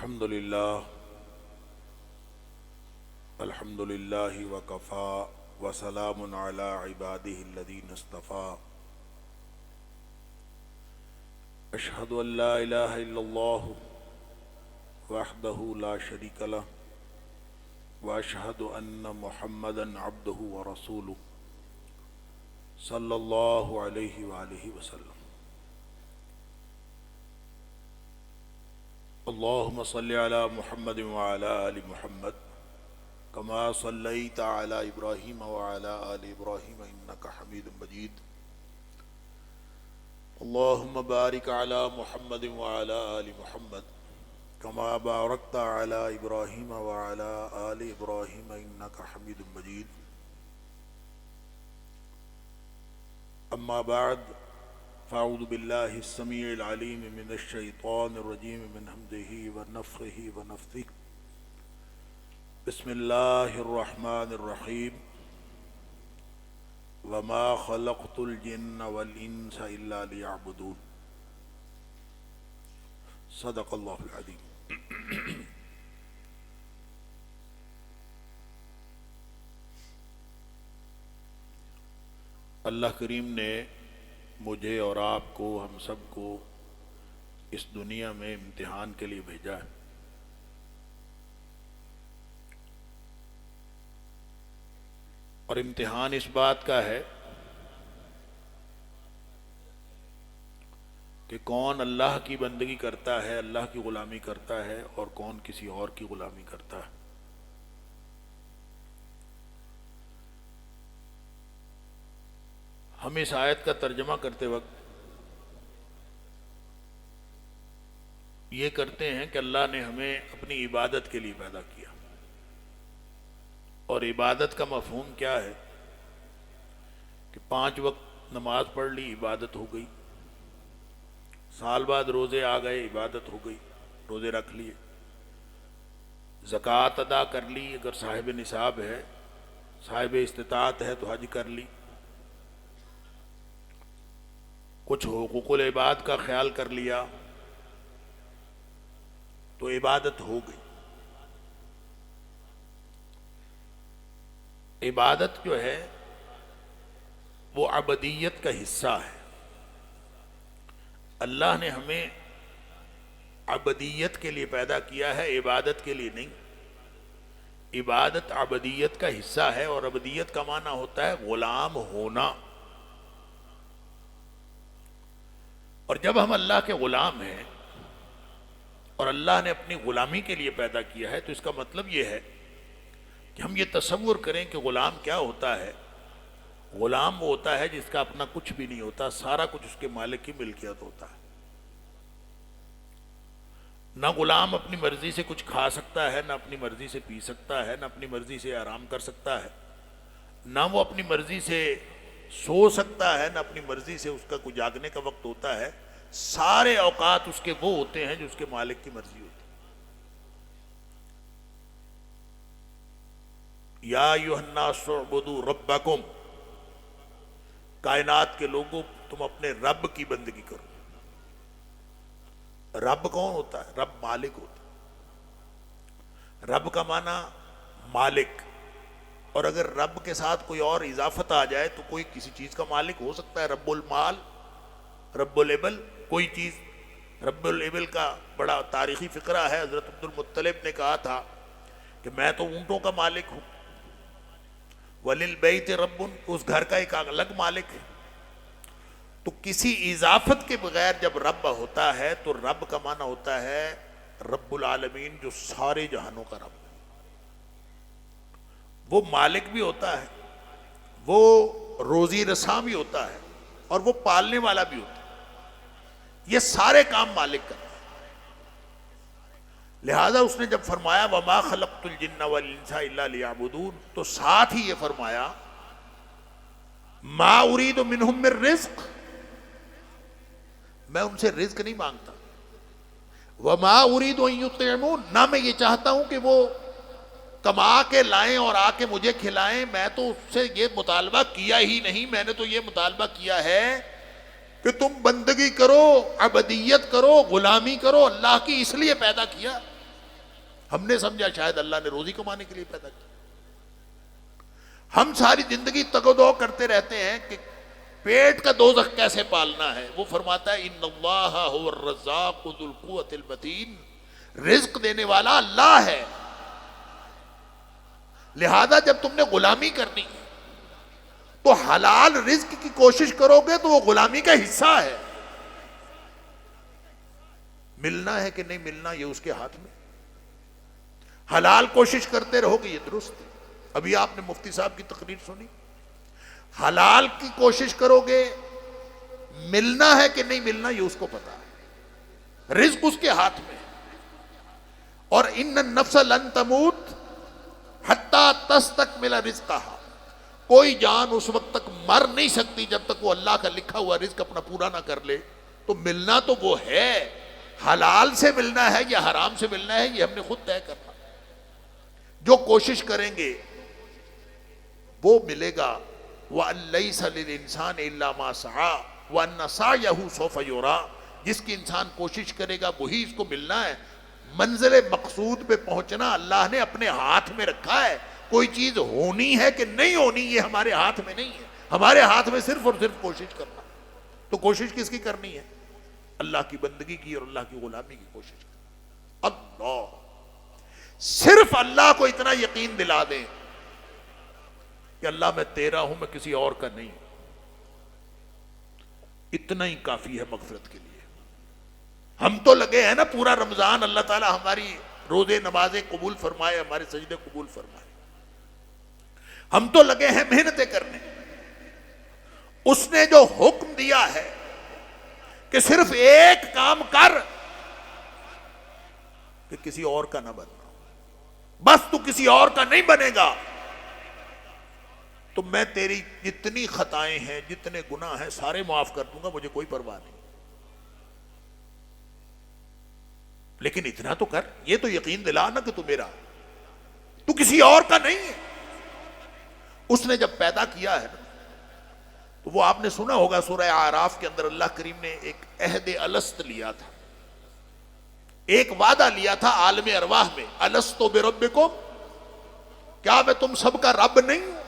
الحمد للہ وکفا وسلام علی عبادہ الذین اصطفیٰ اشہد ان لا الہ الا اللہ وحدہ لا شریک لہ واشہد ان محمدا عبدہ ورسولہ صلی اللہ علیہ وآلہ وسلم۔ اللہم صلی علی محمد وعلی آل محمد کما صلیت علی ابراہیم وعلی آل ابراہیم انک حمید مجید۔ اللہم بارک علی محمد وعلی آل محمد کما بارکت علی ابراہیم وعلی آل ابراہیم انک حمید مجید۔ اما بعد فاعوذ باللہ السمیع العلیم من الشیطان الرجیم من حمدہ ونفخہ ونفثہ۔ بسم اللہ الرحمن الرحیم۔ وما خلقت الجن والانس الا لیعبدون۔ صدق اللہ العظیم۔ اللہ کریم نے مجھے اور آپ کو، ہم سب کو اس دنیا میں امتحان کے لیے بھیجا ہے۔ اور امتحان اس بات کا ہے کہ کون اللہ کی بندگی کرتا ہے، اللہ کی غلامی کرتا ہے، اور کون کسی اور کی غلامی کرتا ہے۔ ہم اس آیت کا ترجمہ کرتے وقت یہ کرتے ہیں کہ اللہ نے ہمیں اپنی عبادت کے لیے پیدا کیا، اور عبادت کا مفہوم کیا ہے کہ 5 وقت نماز پڑھ لی، عبادت ہو گئی۔ سال بعد روزے آ گئے، عبادت ہو گئی، روزے رکھ لیے۔ زکوٰۃ ادا کر لی، اگر صاحب نصاب ہے، صاحب استطاعت ہے تو حج کر لی۔ کچھ حقوق العباد کا خیال کر لیا تو عبادت ہو گئی۔ عبادت جو ہے وہ عبدیت کا حصہ ہے۔ اللہ نے ہمیں عبدیت کے لیے پیدا کیا ہے، عبادت کے لیے نہیں۔ عبادت عبدیت کا حصہ ہے، اور عبدیت کا معنی ہوتا ہے غلام ہونا۔ اور جب ہم اللہ کے غلام ہیں اور اللہ نے اپنی غلامی کے لیے پیدا کیا ہے، تو اس کا مطلب یہ ہے کہ ہم یہ تصور کریں کہ غلام کیا ہوتا ہے۔ غلام وہ ہوتا ہے جس کا اپنا کچھ بھی نہیں ہوتا، سارا کچھ اس کے مالک کی ملکیت ہوتا ہے۔ نہ غلام اپنی مرضی سے کچھ کھا سکتا ہے، نہ اپنی مرضی سے پی سکتا ہے، نہ اپنی مرضی سے آرام کر سکتا ہے، نہ وہ اپنی مرضی سے سو سکتا ہے، نہ اپنی مرضی سے اس کا کوئی جاگنے کا وقت ہوتا ہے۔ سارے اوقات اس کے وہ ہوتے ہیں جو اس کے مالک کی مرضی ہوتی ہے۔ یا ایھا الناس اعبدوا ربکم، کائنات کے لوگوں تم اپنے رب کی بندگی کرو۔ رب کون ہوتا ہے؟ رب مالک ہوتا ہے۔ رب کا معنی مالک، اور اگر رب کے ساتھ کوئی اور اضافت آ جائے تو کوئی کسی چیز کا مالک ہو سکتا ہے۔ رب المال، رب الابل، کوئی چیز۔ رب الابل کا بڑا تاریخی فقرہ ہے۔ حضرت عبد المطلب نے کہا تھا کہ میں تو اونٹوں کا مالک ہوں۔ وَلِلْبَيْتِ رَبٌّ، اس گھر کا ایک الگ مالک ہے۔ تو کسی اضافت کے بغیر جب رب ہوتا ہے تو رب کا معنی ہوتا ہے رب العالمین، جو سارے جہانوں کا رب ہے۔ وہ مالک بھی ہوتا ہے، وہ روزی رساں بھی ہوتا ہے، اور وہ پالنے والا بھی ہوتا ہے۔ یہ سارے کام مالک کرتا ہے۔ لہذا اس نے جب فرمایا وَمَا خَلَقْتُ الْجِنَّ وَالْإِنسَ إِلَّا لِيَعْبُدُونَ، تو ساتھ ہی یہ فرمایا مَا أُرِيدُ مِنْهُمْ مِنْ رِزْقٍ، میں ان سے رزق نہیں مانگتا۔ وَمَا أُرِيدُ أَن يُطْعِمُونَ، نہ میں یہ چاہتا ہوں کہ وہ کما کے لائیں اور آ کے مجھے کھلائیں۔ میں تو اس سے یہ مطالبہ کیا ہی نہیں، میں نے تو یہ مطالبہ کیا ہے کہ تم بندگی کرو، عبدیت کرو، غلامی کرو۔ اللہ کی اس لیے پیدا کیا ہم نے سمجھا شاید اللہ نے روزی کمانے کے لیے پیدا کیا. ہم ساری زندگی تگ و دو کرتے رہتے ہیں کہ پیٹ کا دوزخ کیسے پالنا ہے. وہ فرماتا ہے ان اللہ هو الرزاق ذو القوۃ المتین، رزق دینے والا اللہ ہے. لہذا جب تم نے غلامی کرنی ہے تو حلال رزق کی کوشش کرو گے تو وہ غلامی کا حصہ ہے. ملنا ہے کہ نہیں ملنا یہ اس کے ہاتھ میں. حلال کوشش کرتے رہو گے یہ درست ہے. ابھی آپ نے مفتی صاحب کی تقریر سنی. حلال کی کوشش کرو گے، ملنا ہے کہ نہیں ملنا یہ اس کو پتا ہے. رزق اس کے ہاتھ میں. اور ان النفس لن تموت حتی تستکمل رزقها، کوئی جان اس وقت تک مر نہیں سکتی جب تک وہ اللہ کا لکھا ہوا رزق اپنا پورا نہ کر لے. تو ملنا تو وہ ہے، حلال سے ملنا ہے یا حرام سے ملنا ہے یہ ہم نے خود طے کرنا. جو کوشش کریں گے وہ ملے گا. وَأَن لَيْسَ لِلْإِنسَانِ إِلَّا مَا سَعَىٰ وَأَنَّ سَعْيَهُ سَوْفَ يُرَىٰ. جس کی انسان کوشش کرے گا وہی اس کو ملنا ہے. منزل مقصود پہ پہنچنا اللہ نے اپنے ہاتھ میں رکھا ہے. کوئی چیز ہونی ہے کہ نہیں ہونی یہ ہمارے ہاتھ میں نہیں ہے. ہمارے ہاتھ میں صرف اور صرف کوشش کرنا. تو کوشش کس کی کرنی ہے؟ اللہ کی بندگی کی اور اللہ کی غلامی کی کوشش کرنی. اللہ، صرف اللہ کو اتنا یقین دلا دیں کہ اللہ میں تیرا ہوں، میں کسی اور کا نہیں. اتنا ہی کافی ہے مغفرت کے لیے. ہم تو لگے ہیں نا پورا رمضان اللہ تعالی ہماری روزے نمازیں قبول فرمائے، ہمارے سجدے قبول فرمائے. ہم تو لگے ہیں محنتیں کرنے. اس نے جو حکم دیا ہے کہ صرف ایک کام کر کہ کسی اور کا نہ بننا، بس تو کسی اور کا نہیں بنے گا تو میں تیری جتنی خطائیں ہیں جتنے گناہ ہیں سارے معاف کر دوں گا، مجھے کوئی پرواہ نہیں. لیکن اتنا تو کر، یہ تو یقین دلا نا کہ تو میرا، تو کسی اور کا نہیں ہے. اس نے جب پیدا کیا ہے تو وہ آپ نے سنا ہوگا سورہ اعراف کے اندر اللہ کریم نے ایک عہد الست لیا تھا، ایک وعدہ لیا تھا عالم ارواح میں. الست بربکم، کیا میں تم سب کا رب نہیں ہوں؟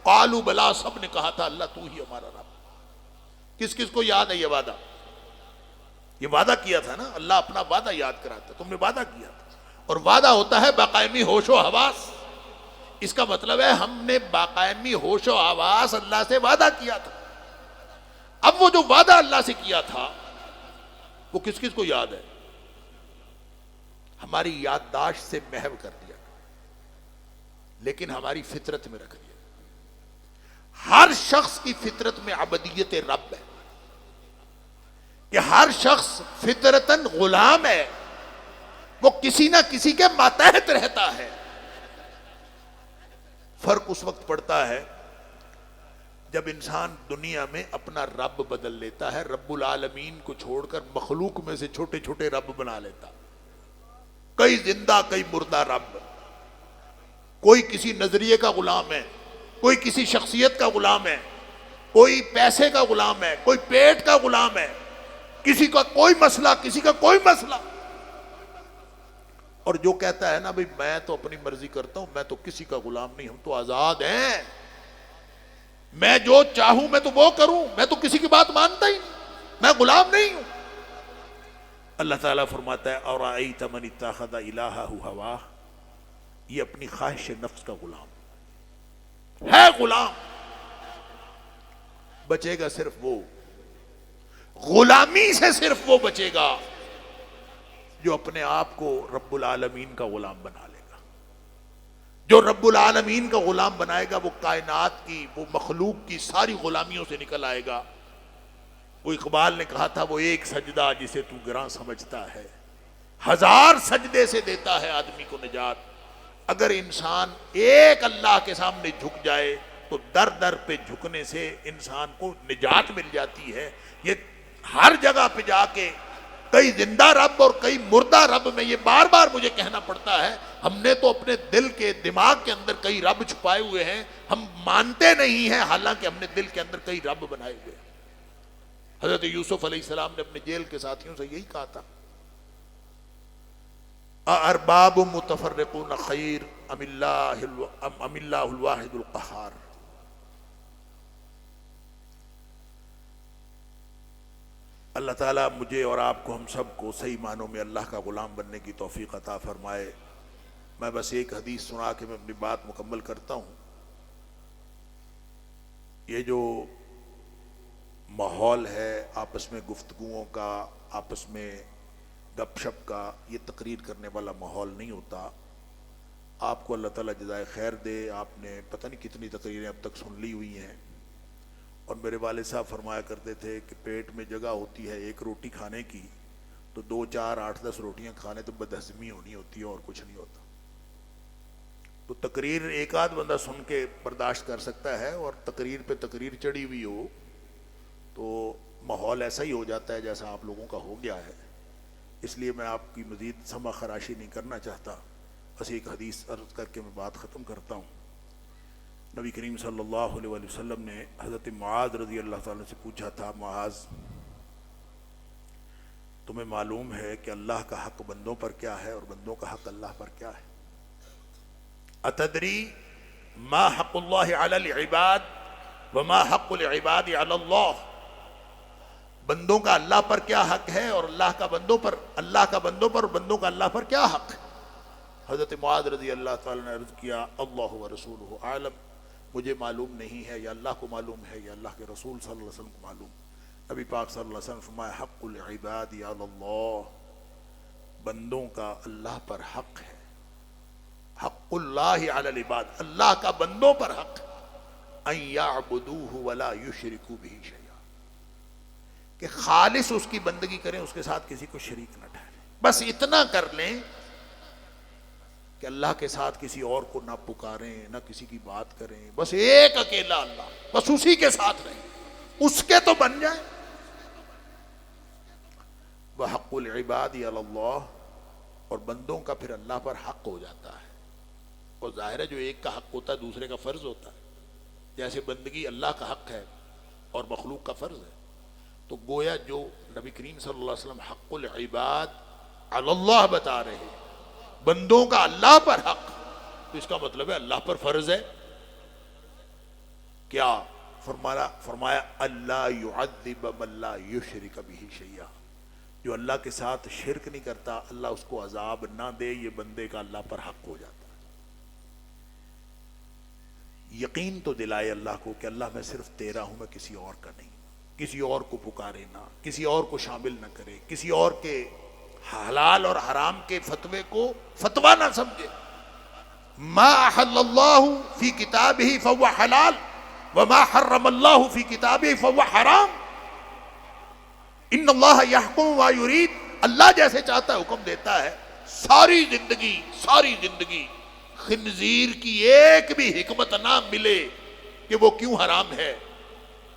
قالوا بلا، سب نے کہا تھا اللہ تو ہی ہمارا رب. کس کس کو یاد ہے یہ وعدہ؟ یہ وعدہ کیا تھا نا اللہ، اپنا وعدہ یاد کراتا. تم نے وعدہ کیا تھا، اور وعدہ ہوتا ہے باقائمی ہوش و حواس. اس کا مطلب ہے ہم نے باقائمی ہوش و حواس اللہ سے وعدہ کیا تھا. اب وہ جو وعدہ اللہ سے کیا تھا وہ کس کس کو یاد ہے؟ ہماری یادداشت سے محو کر دیا لیکن ہماری فطرت میں رکھ دیا. ہر شخص کی فطرت میں عبدیت رب ہے کہ ہر شخص فطرتاً غلام ہے، وہ کسی نہ کسی کے ماتحت رہتا ہے. فرق اس وقت پڑتا ہے جب انسان دنیا میں اپنا رب بدل لیتا ہے، رب العالمین کو چھوڑ کر مخلوق میں سے چھوٹے چھوٹے رب بنا لیتا. کئی زندہ کئی مردہ رب. کوئی کسی نظریے کا غلام ہے، کوئی کسی شخصیت کا غلام ہے، کوئی پیسے کا غلام ہے، کوئی پیٹ کا غلام ہے، کسی کا کوئی مسئلہ کسی کا کوئی مسئلہ. اور جو کہتا ہے نا بھئی میں تو اپنی مرضی کرتا ہوں، میں تو کسی کا غلام نہیں، ہم تو آزاد ہیں، میں جو چاہوں میں تو وہ کروں، میں تو کسی کی بات مانتا ہی نہیں، میں غلام نہیں ہوں. اللہ تعالیٰ فرماتا ہے اَرَأَيْتَ مَنِ اتَّخَذَ إِلَٰهَهُ هَوَاهُ، یہ اپنی خواہش نفس کا غلام ہے. غلام بچے گا صرف وہ، غلامی سے صرف وہ بچے گا جو اپنے آپ کو رب العالمین کا غلام بنا لے گا. جو رب العالمین کا غلام بنائے گا وہ کائنات کی، وہ مخلوق کی ساری غلامیوں سے نکل آئے گا. وہ اقبال نے کہا تھا وہ ایک سجدہ جسے تو گراں سمجھتا ہے، ہزار سجدے سے دیتا ہے آدمی کو نجات. اگر انسان ایک اللہ کے سامنے جھک جائے تو در در پہ جھکنے سے انسان کو نجات مل جاتی ہے. یہ ہر جگہ پہ جا کے کئی زندہ رب اور کئی مردہ رب میں یہ بار بار مجھے کہنا پڑتا ہے. ہم نے تو اپنے دل کے دماغ کے اندر کئی رب چھپائے ہوئے ہیں، ہم مانتے نہیں ہیں، حالانکہ ہم نے دل کے اندر کئی رب بنائے ہوئے ہیں. حضرت یوسف علیہ السلام نے اپنے جیل کے ساتھیوں سے یہی کہا تھا ارباب متفرقون خیر ام اللہ الواحد القہار. اللہ تعالیٰ مجھے اور آپ کو، ہم سب کو صحیح معنوں میں اللہ کا غلام بننے کی توفیق عطا فرمائے. میں بس ایک حدیث سنا کے میں اپنی بات مکمل کرتا ہوں. یہ جو ماحول ہے آپس میں گفتگوؤں کا، آپس میں گپ شپ کا، یہ تقریر کرنے والا ماحول نہیں ہوتا. آپ کو اللہ تعالیٰ جزائے خیر دے. آپ نے پتہ نہیں کتنی تقریریں اب تک سن لی ہوئی ہیں. اور میرے والد صاحب فرمایا کرتے تھے کہ پیٹ میں جگہ ہوتی ہے ایک روٹی کھانے کی تو 2 4 8 10 روٹیاں کھانے تو بدہضمی ہونی ہوتی ہے اور کچھ نہیں ہوتا. تو تقریر ایک آدھ بندہ سن کے برداشت کر سکتا ہے، اور تقریر پہ تقریر چڑھی ہوئی ہو تو ماحول ایسا ہی ہو جاتا ہے جیسا آپ لوگوں کا ہو گیا ہے. اس لیے میں آپ کی مزید سمع خراشی نہیں کرنا چاہتا. بس ایک حدیث عرض کر کے میں بات ختم کرتا ہوں. نبی کریم صلی اللہ علیہ وآلہ وسلم نے حضرت معاذ رضی اللہ تعالیٰ سے پوچھا تھا، معاذ تمہیں معلوم ہے کہ اللہ کا حق بندوں پر کیا ہے اور بندوں کا حق اللہ پر کیا ہے؟ اتدری ما حق اللہ علی العباد وما حق العباد علی اللہ. بندوں کا اللہ پر کیا حق ہے اور اللہ کا بندوں پر اور بندوں کا اللہ پر کیا حق ہے؟ حضرت معاذ رضی اللہ تعالیٰ نے عرض کیا، اللہ و رسولہ عالم، مجھے معلوم نہیں ہے، یا اللہ کو معلوم ہے یا اللہ کے رسول صلی اللہ علیہ وسلم کو معلوم. نبی پاک صلی اللہ علیہ وسلم فرمایا، حق العباد علی اللہ، بندوں کا اللہ پر حق ہے. حق اللہ علی العباد، اللہ کا بندوں پر حق، ان یعبدوہ ولا یشرکوا بہ شیئا، کہ خالص اس کی بندگی کریں، اس کے ساتھ کسی کو شریک نہ ٹھہریں. بس اتنا کر لیں کہ اللہ کے ساتھ کسی اور کو نہ پکاریں، نہ کسی کی بات کریں، بس ایک اکیلا اللہ، بس اسی کے ساتھ رہیں، اس کے تو بن جائیں. وحق العباد علی اللہ، اور بندوں کا پھر اللہ پر حق ہو جاتا ہے. اور ظاہر ہے جو ایک کا حق ہوتا ہے دوسرے کا فرض ہوتا ہے. جیسے بندگی اللہ کا حق ہے اور مخلوق کا فرض ہے، تو گویا جو نبی کریم صلی اللہ علیہ وسلم حق العباد علی اللہ بتا رہے ہیں، بندوں کا اللہ پر حق، تو اس کا مطلب ہے اللہ پر فرض ہے کیا؟ فرمایا اللہ یعذب من لا یشرک بہ شیئا، جو اللہ کے ساتھ شرک نہیں کرتا اللہ اس کو عذاب نہ دے، یہ بندے کا اللہ پر حق ہو جاتا ہے. یقین تو دلائے اللہ کو کہ اللہ میں صرف تیرا ہوں، میں کسی اور کا نہیں. کسی اور کو پکارے نہ، کسی اور کو شامل نہ کرے، کسی اور کے حلال اور حرام کے فتوے کو فتویٰ نہ سمجھے. ما احل اللہ فی کتابہ فہو حلال وما حرم اللہ فی کتابہ فہو حرام. ان اللہ یحکم ما یرید، اللہ جیسے چاہتا ہے حکم دیتا ہے. ساری زندگی خنزیر کی ایک بھی حکمت نہ ملے کہ وہ کیوں حرام ہے،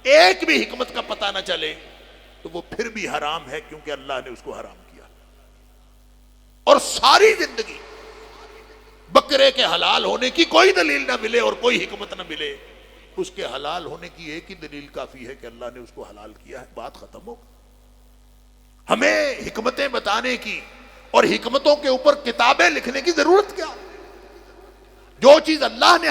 ایک بھی حکمت کا پتہ نہ چلے تو وہ پھر بھی حرام ہے، کیونکہ اللہ نے اس کو حرام کیا. اور ساری زندگی بکرے کے حلال ہونے کی کوئی دلیل نہ ملے اور کوئی حکمت نہ ملے، اس کے حلال ہونے کی ایک ہی دلیل کافی ہے کہ اللہ نے اس کو حلال کیا ہے، بات ختم ہو. ہمیں حکمتیں بتانے کی اور حکمتوں کے اوپر کتابیں لکھنے کی ضرورت کیا؟ جو چیز اللہ نے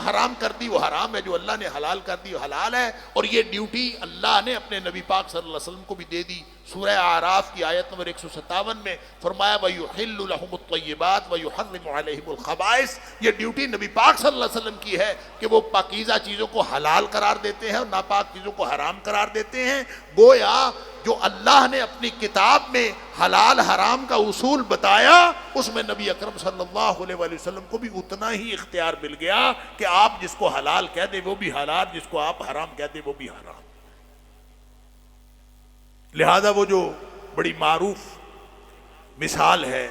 حرام کر دی وہ حرام ہے، جو اللہ نے حلال کر دی وہ حلال ہے. اور یہ ڈیوٹی اللہ نے اپنے نبی پاک صلی اللہ علیہ وسلم کو بھی دے دی. سورہ اعراف کی آیت نمبر 157 میں فرمایا وَيُحِلُّ لَهُمُ الطَّيِّبَاتِ وَيُحَرِّمُ عَلَيْهِمُ الْخَبَائِثِ. یہ ڈیوٹی نبی پاک صلی اللہ علیہ وسلم کی ہے کہ وہ پاکیزہ چیزوں کو حلال قرار دیتے ہیں اور ناپاک چیزوں کو حرام قرار دیتے ہیں. گویا جو اللہ نے اپنی کتاب میں حلال حرام کا اصول بتایا، اس میں نبی اکرم صلی اللہ علیہ وآلہ وسلم کو بھی اتنا ہی اختیار مل گیا کہ آپ جس کو حلال کہہ دیں وہ بھی حلال، جس کو آپ حرام کہہ دیں وہ بھی حرام. لہذا وہ جو بڑی معروف مثال ہے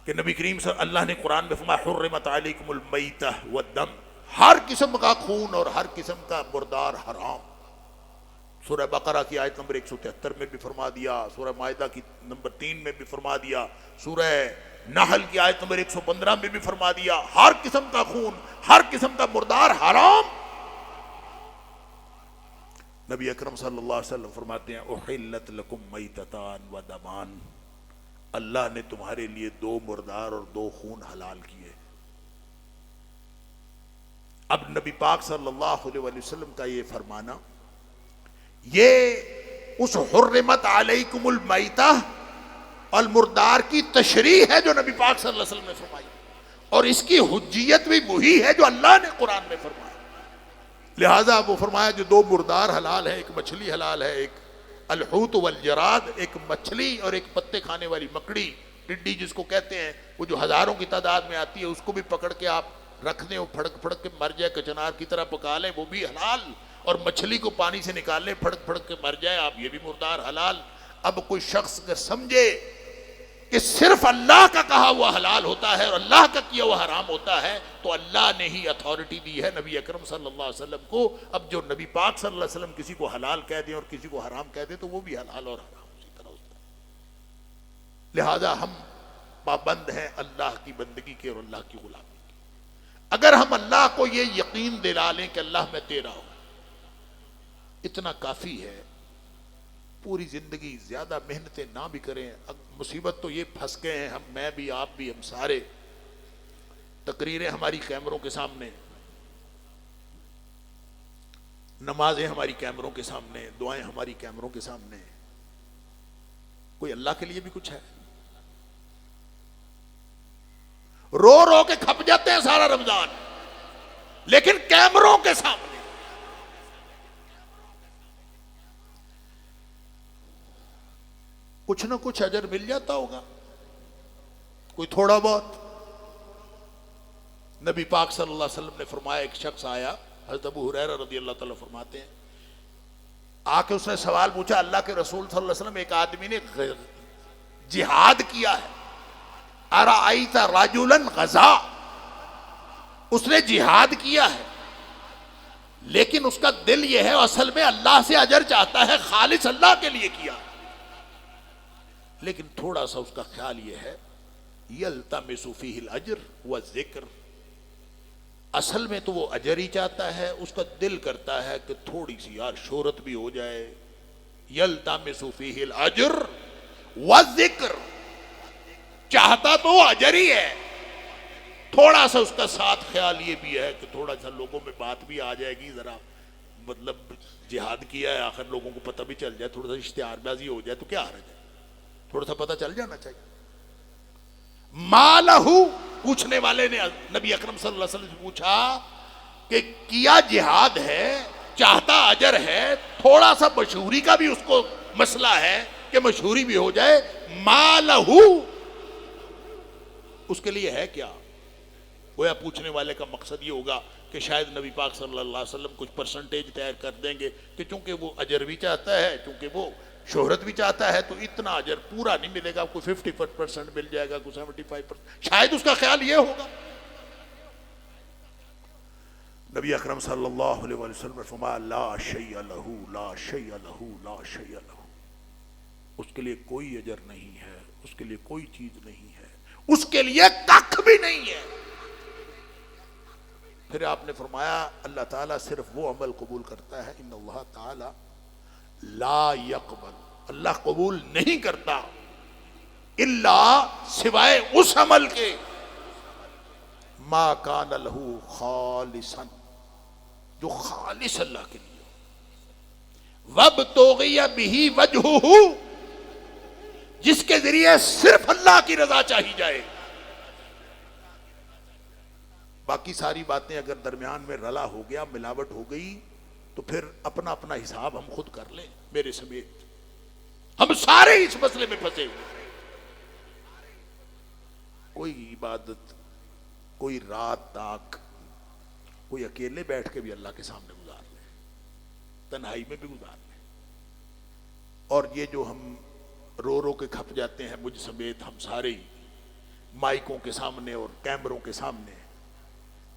کہ نبی کریم صلی اللہ نے قرآن میں فرمایا حرمت علیکم المیتہ والدم، ہر قسم کا خون اور ہر قسم کا مردار حرام. سورہ بقرہ کی آیت نمبر 173 میں بھی فرما دیا، سورہ مائدہ کی نمبر 3 میں بھی فرما دیا، سورہ نحل کی آیت نمبر 115 میں بھی فرما دیا. ہر قسم کا خون، ہر قسم کا مردار حرام. نبی اکرم صلی اللہ علیہ وسلم فرماتے ہیں احلت لکم میتتان و دمان، اللہ نے تمہارے لیے 2 مردار اور 2 خون حلال کیے. اب نبی پاک صلی اللہ علیہ وسلم کا یہ فرمانا، یہ اس حرمت علیکم المیتہ المردار کی تشریح ہے جو نبی پاک صلی اللہ علیہ وسلم نے فرمائی، اور اس کی حجیت بھی وہی ہے جو اللہ نے قرآن میں فرمایا. لہذا وہ فرمایا جو 2 مردار حلال ہے، ایک مچھلی حلال ہے، ایک الحوت والجراد، ایک مچھلی اور ایک پتے کھانے والی مکڑی، ٹڈی جس کو کہتے ہیں، وہ جو ہزاروں کی تعداد میں آتی ہے، اس کو بھی پکڑ کے آپ رکھ دیں، وہ پھڑک پھڑک کے مر جائے، کچنار کی طرح پکا لیں، وہ بھی حلال. اور مچھلی کو پانی سے نکال لیں، پھڑک پھڑک کے مر جائے آپ، یہ بھی مردار حلال. اب کوئی شخص اگر سمجھے کہ صرف اللہ کا کہا ہوا حلال ہوتا ہے اور اللہ کا کیا ہوا حرام ہوتا ہے، تو اللہ نے ہی اتھارٹی دی ہے نبی اکرم صلی اللہ علیہ وسلم کو. اب جو نبی پاک صلی اللہ علیہ وسلم کسی کو حلال کہہ دیں اور کسی کو حرام کہہ دیں تو وہ بھی حلال اور حرام اسی طرح ہوتا ہے. لہذا ہم پابند ہیں اللہ کی بندگی کے اور اللہ کی غلامی کے. اگر ہم اللہ کو یہ یقین دلا لیں کہ اللہ میں تیرا ہوں، اتنا کافی ہے. پوری زندگی زیادہ محنتیں نہ بھی کریں. مصیبت تو یہ پھنس گئے ہیں ہم، میں بھی، آپ بھی، ہم سارے. تقریریں ہماری کیمروں کے سامنے، نمازیں ہماری کیمروں کے سامنے، دعائیں ہماری کیمروں کے سامنے. کوئی اللہ کے لیے بھی کچھ ہے؟ رو رو کے کھپ جاتے ہیں سارا رمضان، لیکن کیمروں کے سامنے کچھ نہ کچھ اجر مل جاتا ہوگا، کوئی تھوڑا بہت. نبی پاک صلی اللہ علیہ وسلم نے فرمایا، ایک شخص آیا، حضرت ابو ہریرہ رضی اللہ تعالیٰ فرماتے ہیں، آ کے اس نے سوال پوچھا، اللہ کے رسول صلی اللہ علیہ وسلم، ایک آدمی نے جہاد کیا ہے، ارأیت رجلا غزا، اس نے جہاد کیا ہے لیکن اس کا دل یہ ہے اصل میں اللہ سے اجر چاہتا ہے، خالص اللہ کے لیے کیا، لیکن تھوڑا سا اس کا خیال یہ ہے، یلتمس فیہ الاجر والذکر، اصل میں تو وہ اجر ہی چاہتا ہے، اس کا دل کرتا ہے کہ تھوڑی سی یار شہرت بھی ہو جائے. یلتمس فیہ الاجر والذکر، چاہتا تو وہ اجر ہی ہے، تھوڑا سا اس کا ساتھ خیال یہ بھی ہے کہ تھوڑا سا لوگوں میں بات بھی آ جائے گی، ذرا مطلب جہاد کیا ہے آخر لوگوں کو پتہ بھی چل جائے، تھوڑا سا اشتہار بازی ہو جائے تو کیا حرج ہے، تھوڑا سا پتہ چل جانا چاہیے. مالہ، پوچھنے والے نے نبی اکرم صلی اللہ علیہ وسلم سے پوچھا کہ کیا جہاد ہے، چاہتا اجر ہے، تھوڑا سا مشہوری کا بھی اس کو مسئلہ ہے کہ مشہوری بھی ہو جائے، مالہ اس کے لیے ہے کیا؟ گویا پوچھنے والے کا مقصد یہ ہوگا کہ شاید نبی پاک صلی اللہ علیہ وسلم کچھ پرسنٹیج طے کر دیں گے کہ چونکہ وہ اجر بھی چاہتا ہے، چونکہ وہ شہرت بھی چاہتا ہے، تو اتنا اجر پورا نہیں ملے گا، کوئی 50% مل جائے گا، کوئی 75%، شاید اس کا خیال یہ ہوگا. نبی اکرم صلی اللہ علیہ وسلم نے فرمایا، لا شیء لہ، لا شیء لہ، لا شیء لہ، اس کے لیے کوئی اجر نہیں ہے، اس کے لیے کوئی چیز نہیں ہے، اس کے لیے کخ بھی نہیں ہے. پھر آپ نے فرمایا اللہ تعالیٰ صرف وہ عمل قبول کرتا ہے، ان اللہ تعالیٰ لا یقبل، اللہ قبول نہیں کرتا الا سوائے اس عمل کے ما کان لہ خالصا، جو خالص اللہ کے لیے، وابتغی بہ وجہہ، جس کے ذریعے صرف اللہ کی رضا چاہی جائے. باقی ساری باتیں اگر درمیان میں رلا ہو گیا، ملاوٹ ہو گئی، تو پھر اپنا اپنا حساب ہم خود کر لیں، میرے سمیت ہم سارے اس مسئلے میں پھنسے ہوئے. کوئی عبادت، کوئی رات تاک، کوئی اکیلے بیٹھ کے بھی اللہ کے سامنے گزار لے، تنہائی میں بھی گزار لے. اور یہ جو ہم رو رو کے کھپ جاتے ہیں، مجھ سمیت ہم سارے ہی، مائکوں کے سامنے اور کیمروں کے سامنے،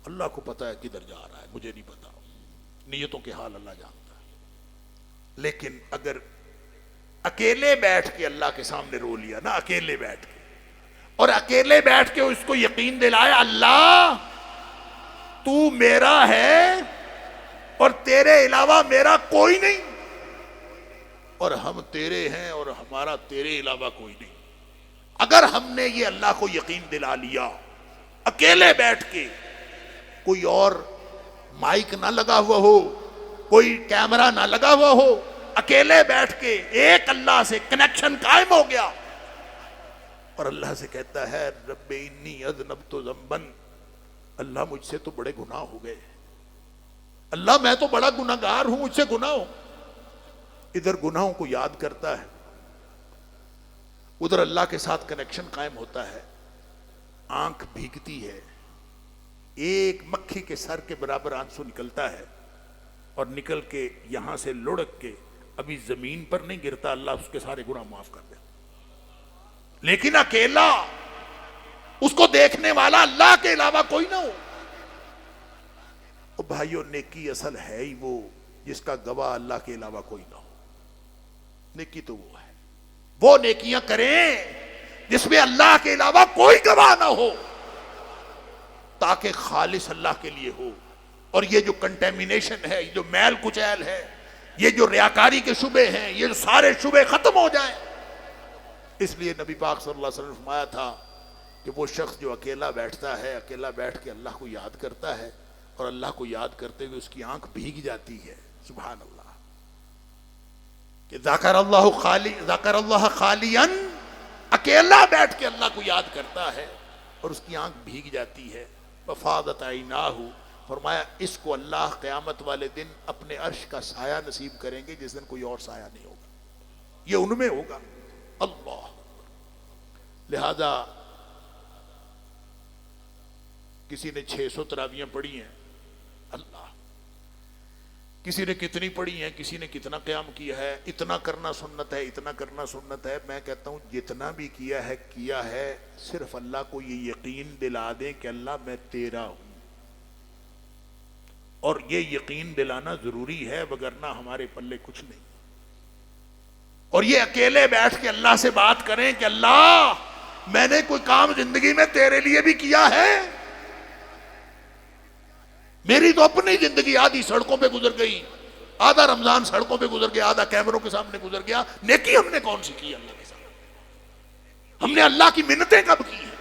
اللہ کو پتہ ہے کدھر جا رہا ہے، مجھے نہیں پتا، نیتوں کے حال اللہ جانتا ہے. لیکن اگر اکیلے بیٹھ کے اللہ کے سامنے رو لیا نا، اکیلے بیٹھ کے، اور اکیلے بیٹھ کے اس کو یقین دلایا اللہ تو میرا ہے اور تیرے علاوہ میرا کوئی نہیں، اور ہم تیرے ہیں اور ہمارا تیرے علاوہ کوئی نہیں، اگر ہم نے یہ اللہ کو یقین دلا لیا، اکیلے بیٹھ کے، کوئی اور مائک نہ لگا ہوا ہو، کوئی کیمرہ نہ لگا ہوا ہو، اکیلے بیٹھ کے ایک اللہ سے کنیکشن قائم ہو گیا اور اللہ سے کہتا ہے رب انی اذنبت ذنبا، اللہ مجھ سے تو بڑے گناہ ہو گئے، اللہ میں تو بڑا گناہگار ہوں، مجھ سے گناہ ہو. ادھر گناہوں کو یاد کرتا ہے، ادھر اللہ کے ساتھ کنیکشن قائم ہوتا ہے. آنکھ بھیگتی ہے، ایک مکھی کے سر کے برابر آنسو نکلتا ہے اور نکل کے یہاں سے لڑک کے ابھی زمین پر نہیں گرتا، اللہ اس کے سارے گناہ معاف کر دے. لیکن اکیلا، اس کو دیکھنے والا اللہ کے علاوہ کوئی نہ ہو. اور بھائیو، نیکی اصل ہے ہی وہ جس کا گواہ اللہ کے علاوہ کوئی نہ ہو. نیکی تو وہ ہے، وہ نیکیاں کریں جس میں اللہ کے علاوہ کوئی گواہ نہ ہو، تاکہ خالص اللہ کے لیے ہو. اور یہ جو کنٹیمینیشن ہے، یہ جو میل کچیل ہے، یہ جو ریاکاری کے شبے ہیں، یہ جو سارے شبے ختم ہو جائیں. اس لیے نبی پاک صلی اللہ علیہ وسلم نے فرمایا تھا کہ وہ شخص جو اکیلا بیٹھتا ہے، اکیلا بیٹھ کے اللہ کو یاد کرتا ہے اور اللہ کو یاد کرتے ہوئے اس کی آنکھ بھیگ جاتی ہے. سبحان اللہ. کہ ذکر اللہ خالیا، اکیلا بیٹھ کے اللہ کو یاد کرتا ہے اور اس کی آنکھ بھیگ جاتی ہے. وفاضت عیناہ، فرمایا اس کو اللہ قیامت والے دن اپنے عرش کا سایہ نصیب کریں گے جس دن کوئی اور سایہ نہیں ہوگا، یہ ان میں ہوگا. اللہ. لہذا کسی نے 600 تراویحیں پڑھی ہیں، اللہ، کسی نے کتنی پڑھی ہیں، کسی نے کتنا قیام کیا ہے. اتنا کرنا سنت ہے، اتنا کرنا سنت ہے. میں کہتا ہوں جتنا بھی کیا ہے صرف اللہ کو یہ یقین دلا دیں کہ اللہ میں تیرا ہوں. اور یہ یقین دلانا ضروری ہے، وگرنہ ہمارے پلے کچھ نہیں. اور یہ اکیلے بیٹھ کے اللہ سے بات کریں کہ اللہ میں نے کوئی کام زندگی میں تیرے لیے بھی کیا ہے. میری تو اپنی زندگی آدھی سڑکوں پہ گزر گئی، آدھا رمضان سڑکوں پہ گزر گیا، آدھا کیمروں کے سامنے گزر گیا. نیکی ہم نے کون سی کی اللہ کے سامنے؟ ہم نے اللہ کی منتیں کب کی ہیں؟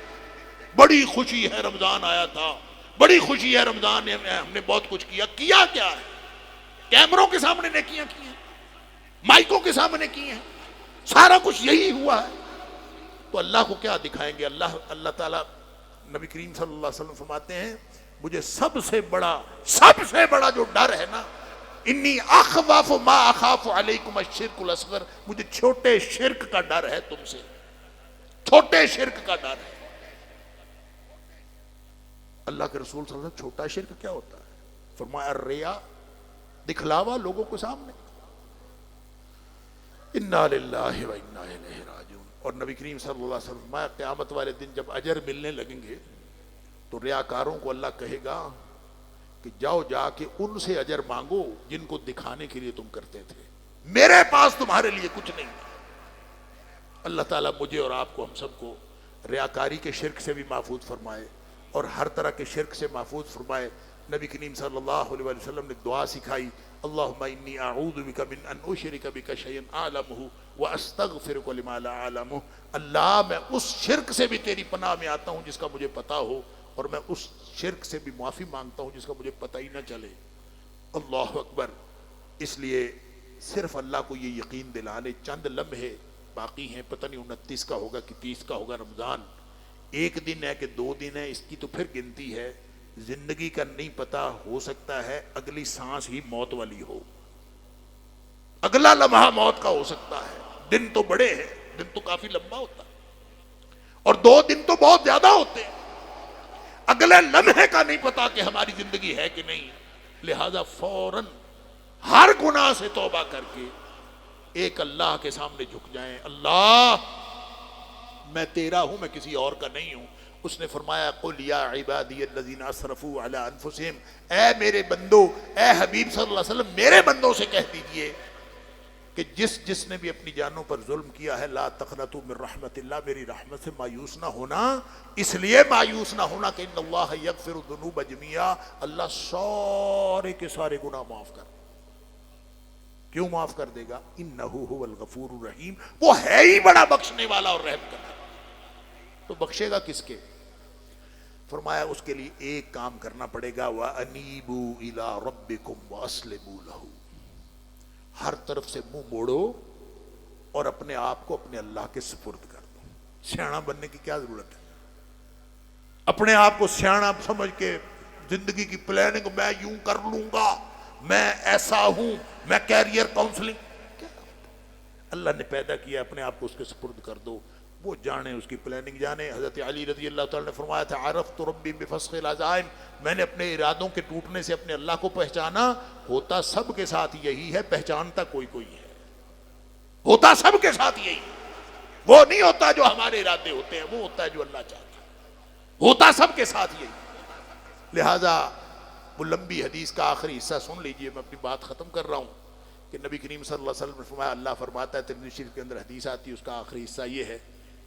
بڑی خوشی ہے رمضان آیا تھا، بڑی خوشی ہے رمضان میں ہم نے بہت کچھ کیا. کیا کیا ہے؟ کیمروں کے سامنے نیکیاں کی ہیں، مائکوں کے سامنے کی ہیں، سارا کچھ یہی ہوا ہے. تو اللہ کو کیا دکھائیں گے؟ اللہ تعالیٰ، نبی کریم صلی اللہ علیہ وسلم فرماتے ہیں مجھے سب سے بڑا جو ڈر ہے نا، انی اخواف ما اخاف علیکم الشرک الاصغر، مجھے چھوٹے شرک کا ڈر ہے تم سے، چھوٹے شرک کا ڈر ہے. اللہ کے رسول صلی اللہ علیہ وسلم، چھوٹا شرک کیا ہوتا ہے؟ فرمایا الریا، دکھلاوا لوگوں کے سامنے. انا للہ و انا الیہ راجعون. اور نبی کریم صلی اللہ علیہ وسلم فرمایا قیامت والے دن جب اجر ملنے لگیں گے تو ریاکاروں کو اللہ کہے گا کہ جاؤ جا کے ان سے اجر مانگو جن کو دکھانے کے لیے تم کرتے تھے، میرے پاس تمہارے لیے کچھ نہیں. اللہ تعالیٰ مجھے اور آپ کو، ہم سب کو ریاکاری کے شرک سے بھی محفوظ فرمائے اور ہر طرح کے شرک سے محفوظ فرمائے. نبی کریم صلی اللہ علیہ وسلم نے دعا سکھائی، اللہم انی اعوذ بک من ان اشرک بک شیئا اعلمہ واستغفرک لما لا اعلمہ. اللہ میں اس شرک سے بھی تیری پناہ میں آتا ہوں جس کا مجھے پتا ہو، اور میں اس شرک سے بھی معافی مانگتا ہوں جس کا مجھے پتہ ہی نہ چلے. اللہ اکبر. اس لیے صرف اللہ کو یہ یقین دلانے، چند لمحے باقی ہیں، پتہ نہیں 29 کا ہوگا کہ 30 کا ہوگا رمضان، ایک دن ہے کہ 2 دن ہے، اس کی تو پھر گنتی ہے. زندگی کا نہیں پتا، ہو سکتا ہے اگلی سانس ہی موت والی ہو، اگلا لمحہ موت کا ہو سکتا ہے. دن تو بڑے ہیں، دن تو کافی لمبا ہوتا ہے، اور 2 دن تو بہت زیادہ ہوتے ہیں. اگلے لمحے کا نہیں پتا کہ ہماری زندگی ہے کہ نہیں. لہذا فوراً ہر گناہ سے توبہ کر کے ایک اللہ کے سامنے جھک جائیں. اللہ میں تیرا ہوں، میں کسی اور کا نہیں ہوں. اس نے فرمایا قل یا عبادی الذین اسرفوا علی انفسہم، اے میرے بندو، اے حبیب صلی اللہ علیہ وسلم میرے بندوں سے کہہ دیجئے کہ جس نے بھی اپنی جانوں پر ظلم کیا ہے، لا تقنطوا من رحمت اللہ، میری رحمت سے مایوس نہ ہونا. اس لیے مایوس نہ ہونا کہ ان اللہ یغفر الذنوب جميعا، اللہ سارے کے سارے گناہ معاف کر. کیوں معاف کر دے گا؟ انہ هو الغفور الرحیم، وہ ہے ہی بڑا بخشنے والا اور رحم کرنے والا. تو بخشے گا کس کے؟ فرمایا اس کے لیے ایک کام کرنا پڑے گا، وَأَنِيبُوا إِلَىٰ رَبِّكُمْ وَأَسْلِمُوا لَهُ، ہر طرف سے منہ موڑو اور اپنے آپ کو اپنے اللہ کے سپرد کر دو۔ سیاںا بننے کی کیا ضرورت ہے؟ اپنے آپ کو سیاںا سمجھ کے زندگی کی پلاننگ، میں یوں کر لوں گا، میں ایسا ہوں، میں کیریئر کاؤنسلنگ، کیا؟ اللہ نے پیدا کیا، اپنے آپ کو اس کے سپرد کر دو، وہ جانے اس کی پلاننگ جانے۔ حضرت علی رضی اللہ تعالیٰ نے فرمایا تھا، عرفت ربی بفسخ العزائم، میں نے اپنے ارادوں کے ٹوٹنے سے اپنے اللہ کو پہچانا، ہوتا سب کے ساتھ یہی ہے، پہچانتا کوئی کوئی ہے، ہوتا سب کے ساتھ یہی ہے، وہ نہیں ہوتا جو ہمارے ارادے ہوتے ہیں، وہ ہوتا ہے جو اللہ چاہتا ہے، ہوتا سب کے ساتھ یہی۔ لہذا وہ لمبی حدیث کا آخری حصہ سن لیجئے، میں اپنی بات ختم کر رہا ہوں کہ نبی کریم صلی اللہ علیہ وسلم نے فرمایا، اللہ فرماتا ہے، ترمذی شریف کے اندر حدیث آتی ہے، اس کا آخری حصہ یہ ہے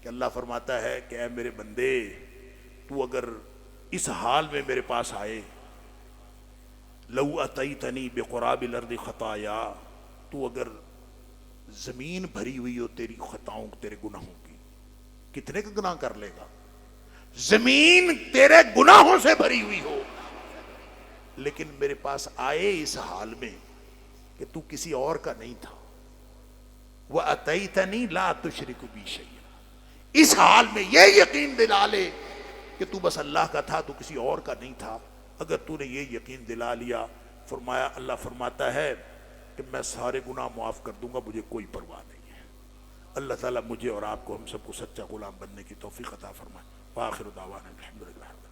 کہ اللہ فرماتا ہے کہ اے میرے بندے، تو اگر اس حال میں میرے پاس آئے، لو اتیتنی بقراب الارض خطایا، تو اگر زمین بھری ہوئی ہو تیری خطاؤں، تیرے گناہوں کی، کتنے کا گناہ کر لے گا؟ زمین تیرے گناہوں سے بھری ہوئی ہو، لیکن میرے پاس آئے اس حال میں کہ تو کسی اور کا نہیں تھا، وَأَتَيْتَنِي لَا تُشْرِكُ بِي شَيْئًا، اس حال میں یہ یقین دلا لے کہ تو بس اللہ کا تھا، تو کسی اور کا نہیں تھا، اگر تو نے یہ یقین دلا لیا، فرمایا، اللہ فرماتا ہے کہ میں سارے گناہ معاف کر دوں گا، مجھے کوئی پرواہ نہیں ہے۔ اللہ تعالیٰ مجھے اور آپ کو، ہم سب کو سچا غلام بننے کی توفیق عطا فرمائے۔ وآخر دعوانا الحمدللہ۔